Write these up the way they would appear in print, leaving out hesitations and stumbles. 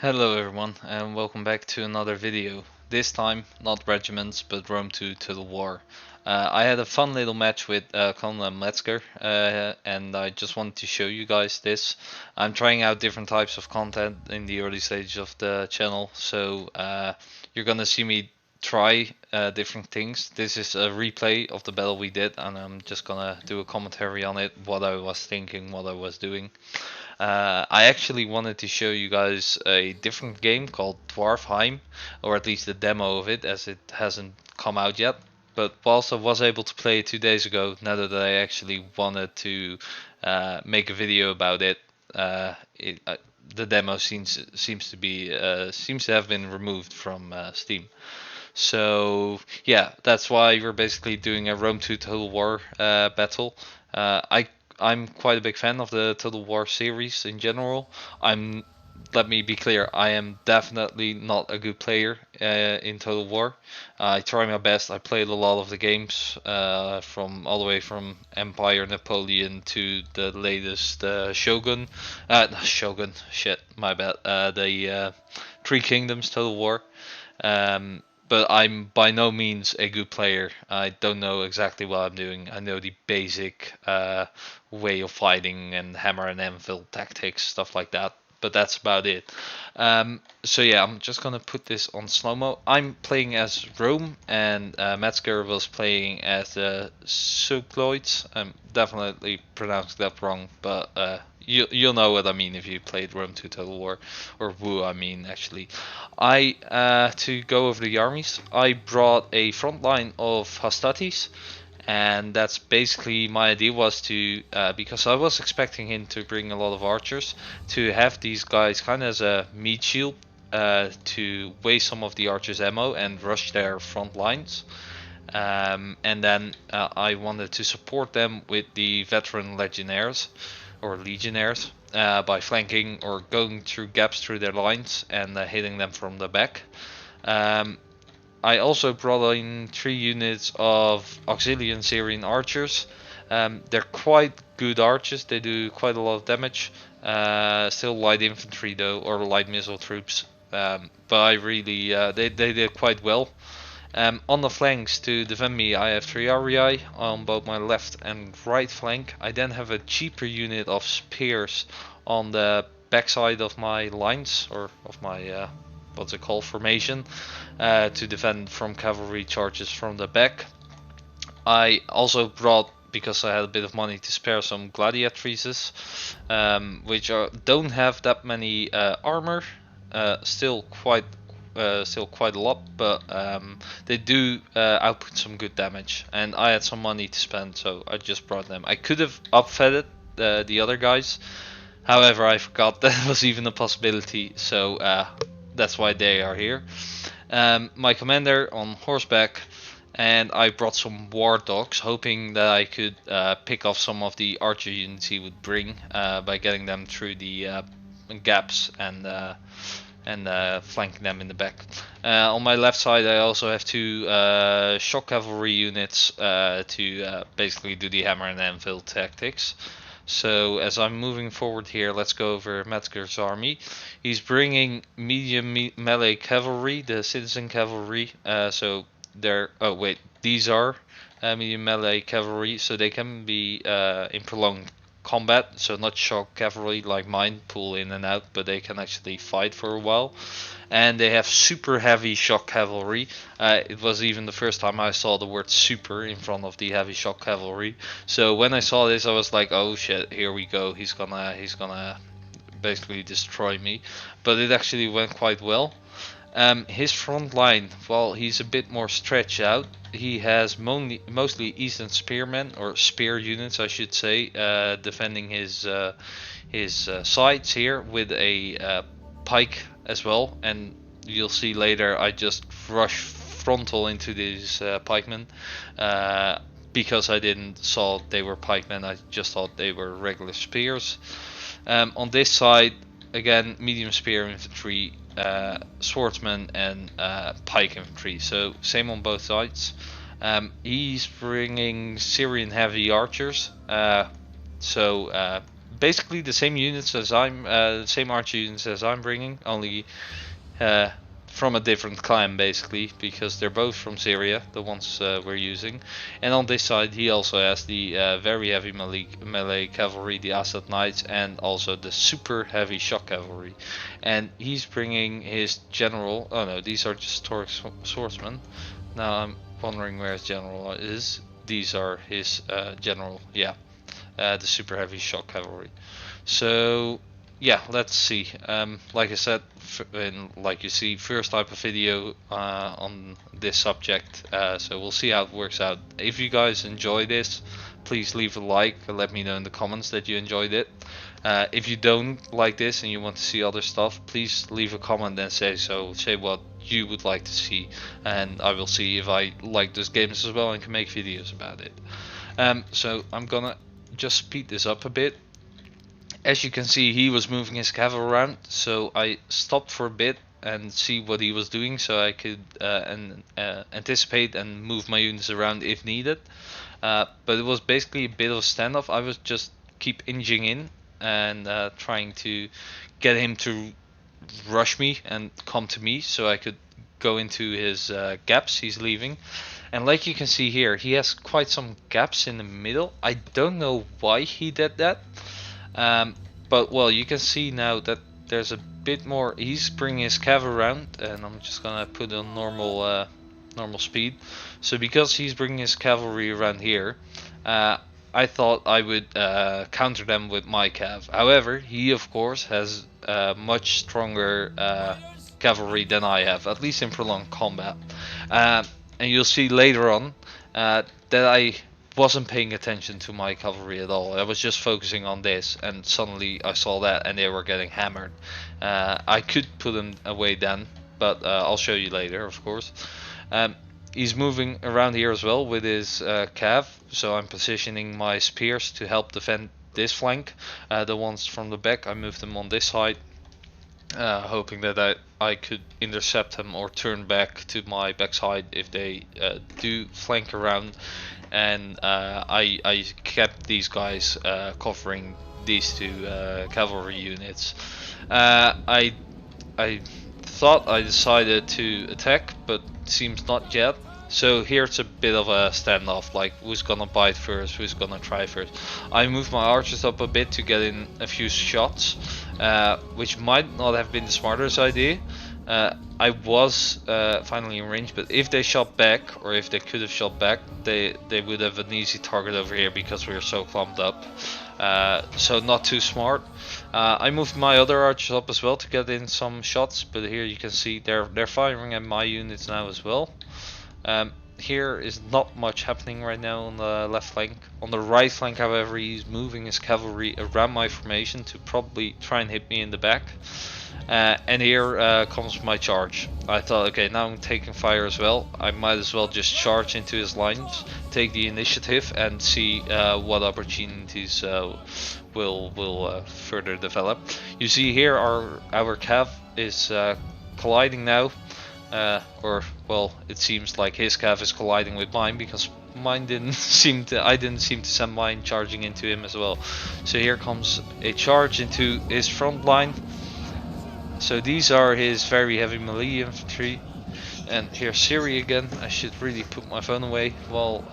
Hello everyone and welcome back to another video. This time not regiments but Rome 2 Total War. I had a fun little match with Colonel Metzger and I just wanted to show you guys this. I'm trying out different types of content in the early stage of the channel, so you're gonna see me try different things. This is a replay of the battle we did and I'm just gonna do a commentary on it, what I was thinking, what I was doing. I actually wanted to show you guys a different game called Dwarfheim, or at least the demo of it, as it hasn't come out yet. But whilst I was able to play it 2 days ago, now that I actually wanted to make a video about it, the demo seems to have been removed from Steam. So yeah, that's why we're basically doing a Rome 2 Total War battle. I'm quite a big fan of the Total War series in general. Let me be clear, I am definitely not a good player in Total War. I try my best. I played a lot of the games from all the way from Empire, Napoleon to the latest Shogun. Shogun, shit, my bad. The Three Kingdoms Total War. But I'm by no means a good player. I don't know exactly what I'm doing. I know the basic way of fighting and hammer and anvil tactics, stuff like that. But that's about it. So yeah, I'm just gonna put this on slow-mo. I'm playing as Rome, and Metzger was playing as the Sucloids. I'm definitely pronounced that wrong, but you'll know what I mean if you played Rome 2 Total War, or Wu I mean actually. To go over the armies, I brought a front line of Hastatis, and that's basically my idea was to, because I was expecting him to bring a lot of archers, to have these guys kind of as a meat shield to waste some of the archers' ammo and rush their front lines. And then I wanted to support them with the veteran legionnaires or legionnaires by flanking or going through gaps through their lines and hitting them from the back. I also brought in 3 units of auxiliary Syrian archers. They're quite good archers, they do quite a lot of damage. Still light infantry though, or light missile troops. But I really, they did quite well. On the flanks to defend me, I have 3 Arii on both my left and right flank. I then have a cheaper unit of spears on the backside of my lines, or of my what's it called, formation, to defend from cavalry charges from the back. I also brought, because I had a bit of money to spare, some gladiatrices, which don't have that many armor, still quite a lot, but they do output some good damage, and I had some money to spend, so I just brought them. I could have upfed the other guys, however I forgot that was even a possibility, so that's why they are here. My commander on horseback, and I brought some war dogs, hoping that I could pick off some of the archer units he would bring by getting them through the gaps and flanking them in the back. On my left side, I also have 2 shock cavalry units to basically do the hammer and anvil tactics. So as I'm moving forward here, let's go over Metzger's army. He's bringing medium melee cavalry, the citizen cavalry. So they're, oh wait, these are medium melee cavalry, so they can be in prolonged combat, so not shock cavalry like mine, pull in and out, but they can actually fight for a while. And they have super heavy shock cavalry. It was even the first time I saw the word super in front of the heavy shock cavalry. So when I saw this, I was like, oh shit, here we go. He's gonna basically destroy me. But it actually went quite well. His front line, well, he's a bit more stretched out. He has mostly Eastern spearmen, or spear units I should say, defending his sides here with a pike as well. And you'll see later I just rush frontal into these pikemen because I didn't saw they were pikemen, I just thought they were regular spears. On this side, again, medium spear infantry, swordsman, and pike infantry, so same on both sides. He's bringing Syrian heavy archers, so basically the same units as same archer units as I'm bringing, only uh, from a different clan basically, because they're both from Syria, the ones we're using. And on this side he also has the very heavy melee cavalry, the Assad Knights, and also the super heavy shock cavalry. And he's bringing his general. Oh no, these are just swordsmen. Now I'm wondering where his general is. These are his general, yeah, the super heavy shock cavalry. So yeah, let's see. Like I said, and like you see, first type of video on this subject. So we'll see how it works out. If you guys enjoy this, please leave a like. Let me know in the comments that you enjoyed it. If you don't like this and you want to see other stuff, please leave a comment and say so. Say what you would like to see, and I will see if I like those games as well and can make videos about it. So I'm gonna just speed this up a bit. As you can see, he was moving his cavalry around, so I stopped for a bit and see what he was doing, so I could anticipate and move my units around if needed. But it was basically a bit of a standoff. I was just keep inching in and trying to get him to rush me and come to me, so I could go into his gaps he's leaving. And like you can see here, he has quite some gaps in the middle. I don't know why he did that. But well, you can see now that there's a bit more. He's bringing his cav around, and I'm just gonna put on normal speed. So because he's bringing his cavalry around here, I thought I would counter them with my cav. However, he of course has much stronger cavalry than I have, at least in prolonged combat. And you'll see later on that I wasn't paying attention to my cavalry at all. I was just focusing on this, and suddenly I saw that and they were getting hammered. I could put them away then, but I'll show you later, of course. He's moving around here as well with his cav, so I'm positioning my spears to help defend this flank. The ones from the back, I moved them on this side, hoping that I could intercept them or turn back to my backside if they do flank around. And I kept these guys covering these two cavalry units. I thought I decided to attack, but seems not yet. So here's a bit of a standoff, like who's gonna bite first, who's gonna try first. I moved my archers up a bit to get in a few shots, which might not have been the smartest idea. I was finally in range, but if they shot back, or if they could have shot back, they would have an easy target over here because we were so clumped up. So not too smart. I moved my other archers up as well to get in some shots, but here you can see they're firing at my units now as well. Here is not much happening right now on the left flank. On the right flank, however, he's moving his cavalry around my formation to probably try and hit me in the back. And here comes my charge. I thought, okay, now I'm taking fire as well. I might as well just charge into his lines, take the initiative, and see what opportunities will further develop. You see here our cav is colliding now. Or well, it seems like his cav is colliding with mine, because mine didn't seem to. I didn't seem to send mine charging into him as well. So here comes a charge into his front line. So these are his very heavy melee infantry. And here's Siri again. I should really put my phone away while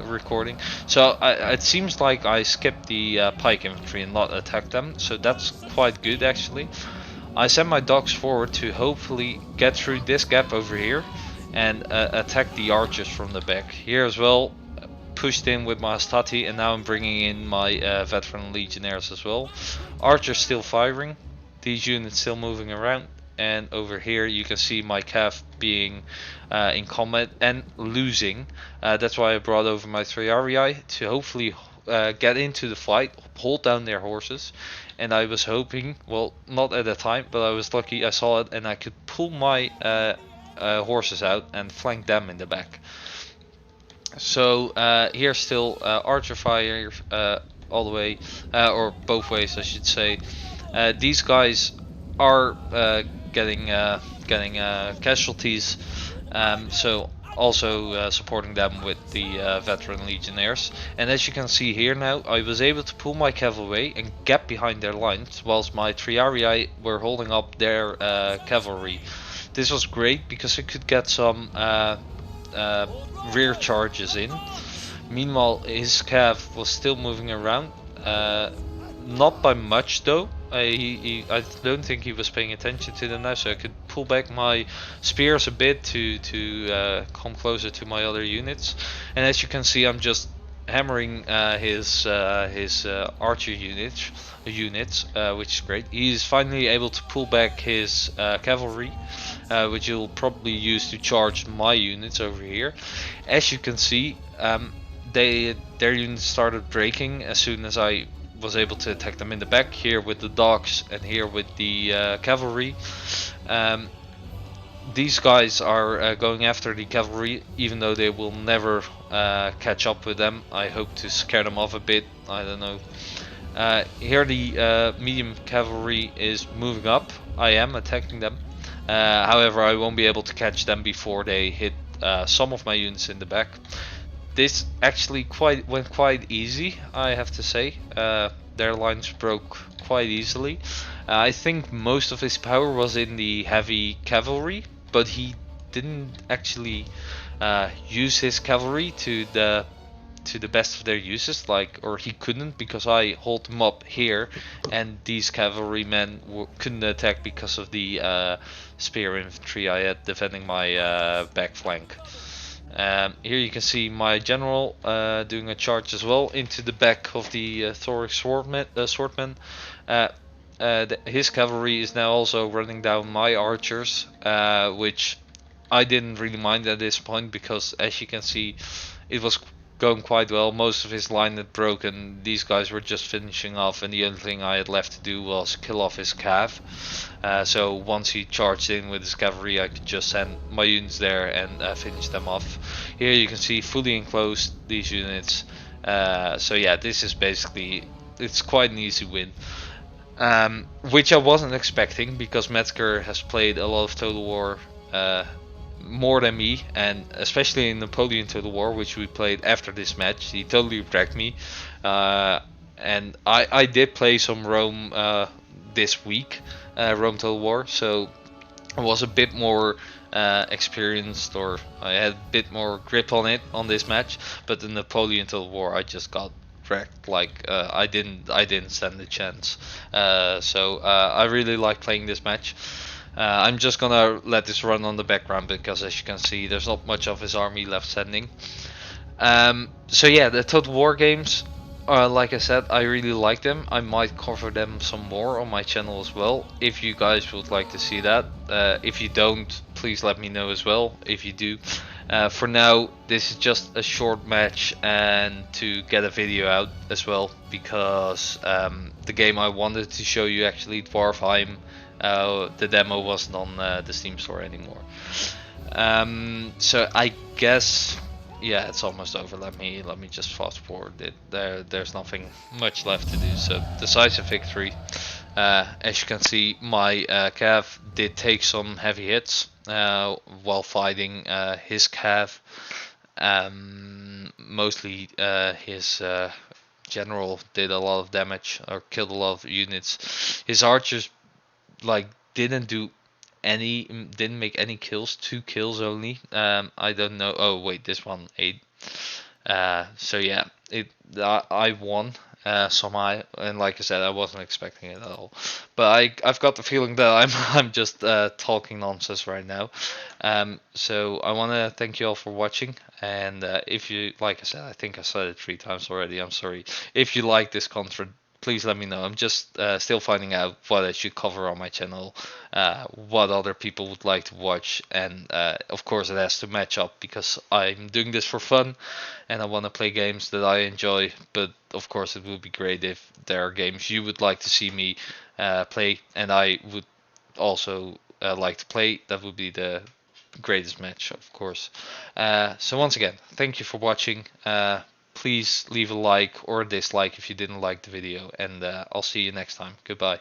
recording. So it seems like I skipped the pike infantry and not attacked them. So that's quite good actually. I send my dogs forward to hopefully get through this gap over here and attack the archers from the back. Here as well, pushed in with my Astati, and now I'm bringing in my veteran legionnaires as well. Archers still firing, these units still moving around, and over here you can see my cav being in combat and losing. That's why I brought over my Triarii to hopefully get into the fight, hold down their horses. And I was hoping, well, not at the time, but I was lucky I saw it and I could pull my horses out and flank them in the back. So here's still archer fire all the way, or both ways I should say. These guys are getting casualties, so also supporting them with the veteran legionnaires. And as you can see here now, I was able to pull my cavalry and get behind their lines, whilst my triarii were holding up their cavalry. This was great because I could get some uh, rear charges in. Meanwhile, his cav was still moving around, not by much though. I don't think he was paying attention to them now, so I could pull back my spears a bit to come closer to my other units. And as you can see, I'm just hammering his archer units, which is great. He's finally able to pull back his cavalry, which he'll probably use to charge my units over here. As you can see, their units started breaking as soon as I was able to attack them in the back, here with the dogs and here with the cavalry. These guys are going after the cavalry, even though they will never catch up with them. I hope to scare them off a bit, I don't know. Here the medium cavalry is moving up. I am attacking them. However, I won't be able to catch them before they hit some of my units in the back. This actually went quite easy, I have to say. Their lines broke quite easily. I think most of his power was in the heavy cavalry, but he didn't actually use his cavalry to the best of their uses, or he couldn't, because I hold him up here, and these cavalrymen couldn't attack because of the spear infantry I had defending my back flank. Here you can see my general doing a charge as well into the back of the Thoric swordman. His cavalry is now also running down my archers, which I didn't really mind at this point, because as you can see, it was going quite well. Most of his line had broken. These guys were just finishing off, and the only thing I had left to do was kill off his cav. So once he charged in with his cavalry, I could just send my units there and finish them off. Here you can see fully enclosed these units. So yeah, this is basically, it's quite an easy win. Which I wasn't expecting, because Metzger has played a lot of Total War more than me, and especially in Napoleon Total War, which we played after this match. He totally wrecked me, and I did play some Rome this week, Rome Total War, so I was a bit more experienced, or I had a bit more grip on it on this match. But the Napoleon Total War, I just got wrecked. I didn't stand a chance. So I really like playing this match. I'm just gonna let this run on the background, because as you can see, there's not much of his army left standing. So yeah, the Total War games, like I said, I really like them. I might cover them some more on my channel as well, if you guys would like to see that. If you don't, please let me know as well, if you do. For now, this is just a short match, and to get a video out as well, because the game I wanted to show you, actually, Dwarfheim, the demo wasn't on the Steam store anymore. So I guess, yeah, it's almost over. Let me just fast forward it. There's nothing much left to do. So decisive victory. As you can see, my cav did take some heavy hits while fighting his cav. Mostly his general did a lot of damage, or killed a lot of units. His archers didn't make any kills, 2 kills only. I don't know. Oh wait, this one 8. So yeah, I won somehow, and like I said, I wasn't expecting it at all. But I've got the feeling that I'm just talking nonsense right now. So I want to thank you all for watching, and if you, like I said, I think I said it 3 times already. I'm sorry. If you like this content, please let me know. I'm just still finding out what I should cover on my channel, what other people would like to watch, and of course it has to match up, because I'm doing this for fun and I want to play games that I enjoy. But of course it would be great if there are games you would like to see me play, and I would also like to play. That would be the greatest match, of course. So once again, thank you for watching. Please leave a like or a dislike if you didn't like the video, and I'll see you next time. Goodbye.